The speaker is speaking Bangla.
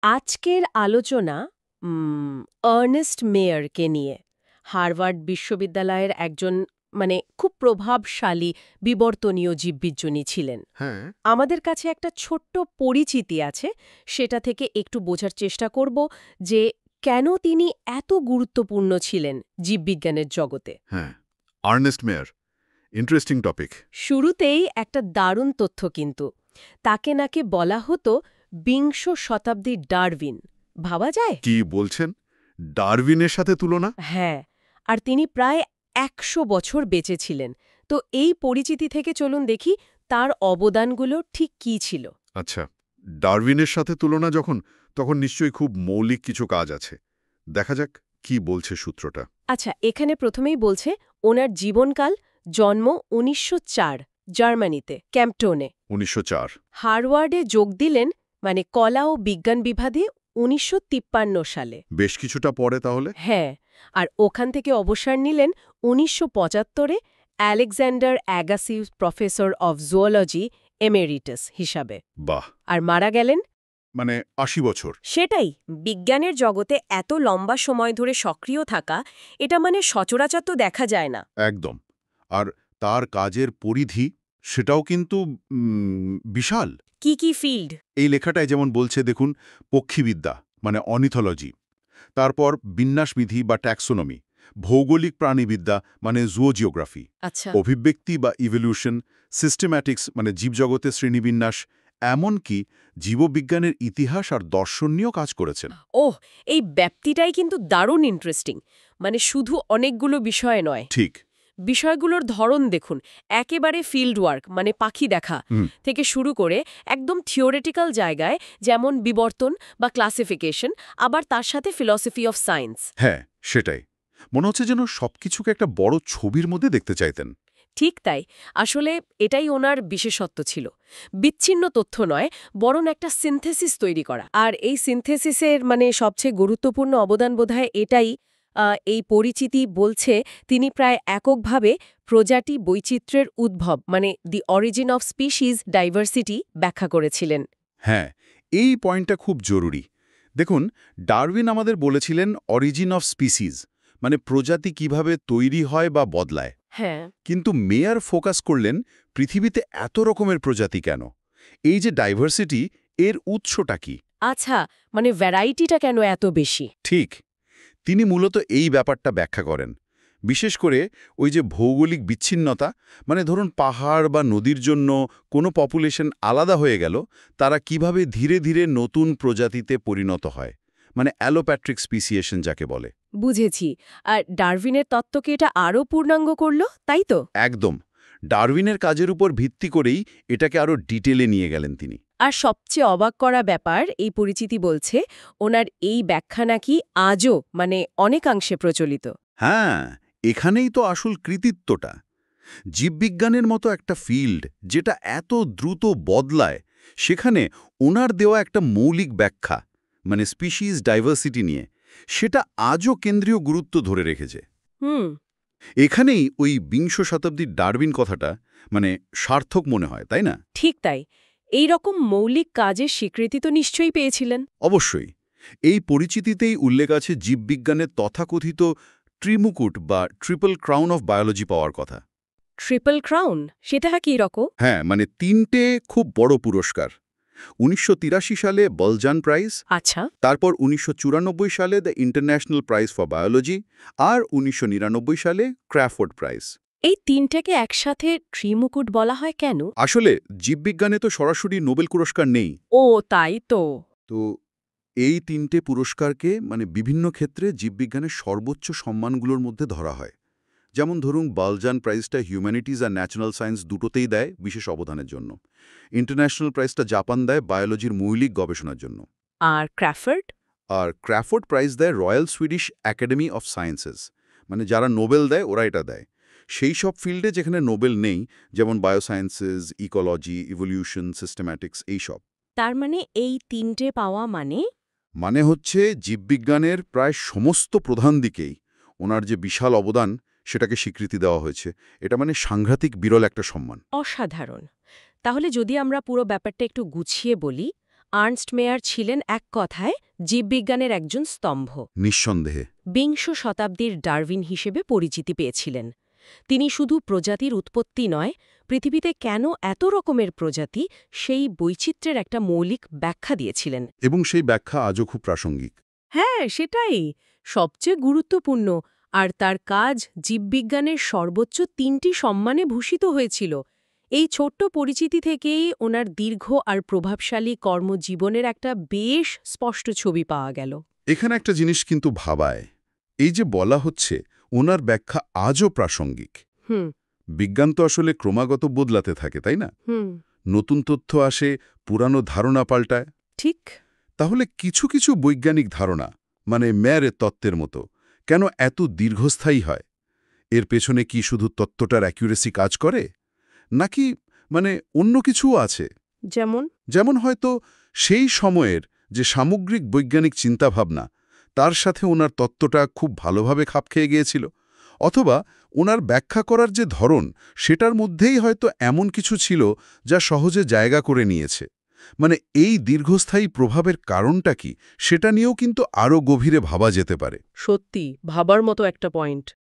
আজকের আলোচনা আর্নেস্ট মেয়ারকে নিয়ে। হার্ভার্ড বিশ্ববিদ্যালয়ের একজন খুব প্রভাবশালী বিবর্তনীয় জীববিজ্ঞানী ছিলেন। হ্যাঁ। আমাদের কাছে একটা ছোট্ট পরিচিতি আছে, সেটা থেকে একটু বোঝার চেষ্টা করব যে কেন তিনি এত গুরুত্বপূর্ণ ছিলেন জীববিজ্ঞানের জগতে। হ্যাঁ, আর্নেস্ট মেয়ার, ইন্টারেস্টিং টপিক। শুরুতেই একটা দারুণ তথ্য কিন্তু, তাকে নাকি বলা হতো বিংশ শতাব্দীর ডারউইন। ভাবা যায়? কি বলছেন? ডারউইনের সাথে তুলনা? হ্যাঁ, আর তিনি প্রায় ১০০ বছর বেঁচে ছিলেন। তো এই পরিচিতি থেকে চলুন দেখি তার অবদানগুলো ঠিক কী ছিল। আচ্ছা, ডারউইনের সাথে তুলনা তখন নিশ্চয়ই খুব মৌলিক কিছু কাজ আছে। দেখা যাক কি বলছে সূত্রটা। আচ্ছা, এখানে প্রথমেই বলছে ওনার জীবনকাল, জন্ম ১৯০৪ জার্মানিতে, ক্যাম্পটোনে। ১৯০৪। হার্ভার্ডে যোগ দিলেন কলা ও বিজ্ঞান বিভাগে ১৯৫৩ সালে। বেশ কিছুটা পরে তাহলে? হ্যাঁ, আর ওখান থেকে অবসর নিলেন ১৯৭৫-এ Alexander Agassiz professor of zoology emeritus হিসাবে। বাহ! আর মারা গেলেন ৮০ বছর। সেটাই, বিজ্ঞানের জগতে এত লম্বা সময় ধরে সক্রিয় থাকা, এটা সচরাচর তো দেখা যায় না। একদম। আর তার কাজের পরিধি, সেটাও কিন্তু বিশাল। কি কি ফিল্ড? এই লেখাটায় যেমন বলছে দেখুন, পক্ষীবিদ্যা অর্নিথোলজি, তারপর বিন্যাসবিধি বা ট্যাক্সোনমি, ভৌগোলিক প্রাণীবিদ্যা জুওজিওগ্রাফি, আচ্ছা। অভিব্যক্তি বা ইভলিউশন, সিস্টেম্যাটিক্স জীবজগতের শ্রেণীবিন্যাস, এমনকি জীববিজ্ঞানের ইতিহাস আর দর্শন নিয়েও কাজ করেছেন। ওহ, এই ব্যাপ্তিটাই কিন্তু দারুণ ইন্টারেস্টিং। শুধু অনেকগুলো বিষয় নয়, ঠিক। বিষয়গুলোর ধরন দেখুন। একেবারে ফিল্ড ওয়ার্ক পাখি দেখা থেকে শুরু করে একদম থিওরিটিক্যাল জায়গায়, যেমন বিবর্তন বা ক্লাসিফিকেশন, আবার তার সাথে ফিলসফি অফ সায়েন্স। হ্যাঁ, সেটাই। মনে হচ্ছে যেন সবকিছুকে একটা বড় ছবির মধ্যে দেখতে চাইতেন। ঠিক তাই, আসলে এটাই ওনার বিশেষত্ব ছিল। বিচ্ছিন্ন তথ্য নয়, বরং একটা সিনথেসিস তৈরি করা। আর এই সিনথেসিসের সবচেয়ে গুরুত্বপূর্ণ অবদান বোধহয় এটাই, এই পরিচিতি বলছে তিনি প্রায় এককভাবে প্রজাতি বৈচিত্র্যের উদ্ভব, দি অরিজিন অফ স্পিসিস ডাইভার্সিটি ব্যাখ্যা করেছিলেন। হ্যাঁ, এই পয়েন্টটা খুব জরুরি। দেখুন, ডারউইন আমাদের বলেছিলেন অরিজিন অফ স্পিসিস, প্রজাতি কিভাবে তৈরি হয় বা বদলায়। হ্যাঁ। কিন্তু মেয়ার ফোকাস করলেন পৃথিবীতে এত রকমের প্রজাতি কেন, এই যে ডাইভার্সিটি, এর উৎসটা কি। আচ্ছা, ভ্যারাইটিটা কেন এত বেশি? ঠিক, তিনি মূলত এই ব্যাপারটা ব্যাখ্যা করেন। বিশেষ করে ওই যে ভৌগোলিক বিচ্ছিন্নতা, ধরুন পাহাড় বা নদীর জন্য কোনো পপুলেশন আলাদা হয়ে গেল, তারা কিভাবে ধীরে ধীরে নতুন প্রজাতিতে পরিণত হয়, অ্যালোপ্যাট্রিক স্পিসিয়েশন যাকে বলে। বুঝেছি। আর ডারউইনের তত্ত্বকে এটা আরও পূর্ণাঙ্গ করল, তাই তো? একদম। ডারউইনের কাজের উপর ভিত্তি করেই এটাকে আরও ডিটেলে নিয়ে গেলেন তিনি। আর সবচেয়ে অবাক করা ব্যাপার, এই পরিচিতি বলছে ওনার এই ব্যাখ্যা নাকি আজও অনেকাংশে প্রচলিত। হ্যাঁ, এখানেই তো আসল কৃতিত্বটা। জীববিজ্ঞানের মতো একটা ফিল্ড যেটা এত দ্রুত বদলায়, সেখানে ওনার দেওয়া একটা মৌলিক ব্যাখ্যা স্পিসিস ডাইভার্সিটি নিয়ে, সেটা আজও কেন্দ্রীয় গুরুত্ব ধরে রেখেছে। হুম। এখানেই ওই বিংশ শতাব্দীর ডারউইন কথাটা সার্থক মনে হয়, তাই না? ঠিক তাই। এই রকম মৌলিক কাজের স্বীকৃতি তো নিশ্চয়ই পেয়েছিলেন। অবশ্যই। এই পরিচিতিতেই উল্লেখ আছে জীববিজ্ঞানের তথাকথিত ট্রিমুকুট বা ট্রিপল ক্রাউন অফ বায়োলজি পাওয়ার কথা। Triple crown? সেটা কি রকম? হ্যাঁ, তিনটে খুব বড় পুরস্কার। ১৯৮৩ সালে বলজান প্রাইজ, আচ্ছা। তারপর ১৯৯৪ সালে the international prize for biology, আর ১৯৯৯ সালে ক্র্যাফোর্ড প্রাইজ। এই তিনটাকে একসাথে ট্রিমুকুট বলা হয় কেন? আসলে জীববিজ্ঞানে তো সরাসরি নোবেল পুরস্কার নেই। ও, তাই তো। তো এই তিনটে পুরস্কারকে বিভিন্ন ক্ষেত্রে জীববিজ্ঞানের সর্বোচ্চ সম্মানগুলোর মধ্যে ধরা হয়। যেমন ধরুন, বালজান প্রাইজটা হিউম্যানিটিজ আর ন্যাচারাল সায়েন্স দুটোতেই দেয় বিশেষ অবদানের জন্য। ইন্টারন্যাশনাল প্রাইজটা জাপান দেয় বায়োলজির মৌলিক গবেষণার জন্য। আর ক্র্যাফোর্ড? আর ক্র্যাফোর্ড প্রাইজ দেয় royal Swedish academy of sciences, যারা নোবেল দেয় ওরা এটা দেয় সেই সব ফিল্ডে যেখানে নোবেল নেই, যেমন বায়োসায়েন্সেস, ইকোলজি, ইভলিউশন, সিস্টেম্যাটিক্স, এইসব। তার এই তিনটে পাওয়া হচ্ছে জীববিজ্ঞানের প্রায় সমস্ত প্রধান দিকেই ওনার যে বিশাল অবদান, সেটাকে স্বীকৃতি দেওয়া হয়েছে। এটা সাংঘাতিক বিরল একটা সম্মান। অসাধারণ। তাহলে যদি আমরা পুরো ব্যাপারটা একটু গুছিয়ে বলি, আর্নস্ট মেয়ার ছিলেন এক কথায় জীববিজ্ঞানের একজন স্তম্ভ। নিঃসন্দেহে। বিংশ শতাব্দীর ডারউইন হিসেবে পরিচিতি পেয়েছিলেন। তিনি শুধু প্রজাতির উৎপত্তি নয়, পৃথিবীতে কেন এত রকমের প্রজাতি সেই বৈচিত্র্যের একটা মৌলিক ব্যাখ্যা দিয়েছিলেন। এবং সেই ব্যাখ্যা আজও খুব প্রাসঙ্গিক। হ্যাঁ, সেটাই সবচেয়ে গুরুত্বপূর্ণ। আর তার কাজ জীববিজ্ঞানের সর্বোচ্চ ৩টি সম্মানে ভূষিত হয়েছিল। এই ছোট্ট পরিচিতি থেকেই ওনার দীর্ঘ আর প্রভাবশালী কর্মজীবনের একটা বেশ স্পষ্ট ছবি পাওয়া গেল। এখানে একটা জিনিস কিন্তু ভাবায়, এই যে বলা হচ্ছে ওনার ব্যাখ্যা আজও প্রাসঙ্গিক। হুম বিজ্ঞান তো আসলে ক্রমাগত বদলাতে থাকে, তাই না? হুম নতুন তথ্য আসে, পুরানো ধারণা পাল্টায়। ঠিক। তাহলে কিছু কিছু বৈজ্ঞানিক ধারণা, মানে মেয়ারের তত্ত্বের মতো, কেন এত দীর্ঘস্থায়ী হয়? এর পেছনে কি শুধু তত্ত্বটার অ্যাকুরেসি কাজ করে, নাকি অন্য কিছুও আছে? যেমন? যেমন হয়তো সেই সময়ের যে সামগ্রিক বৈজ্ঞানিক চিন্তাভাবনা, তার সাথে ওনার তত্ত্বটা খুব ভালোভাবে খাপ খেয়ে গিয়েছিল, অথবা ওনার ব্যাখ্যা করার যে ধরন, সেটার মধ্যেই হয়তো এমন কিছু ছিল যা সহজে জায়গা করে নিয়েছে। এই দীর্ঘস্থায়ী প্রভাবের কারণটা কি, সেটা নিয়েও কিন্তু আরও গভীরে ভাবা যেতে পারে। সত্যি ভাবার মতো একটা পয়েন্ট।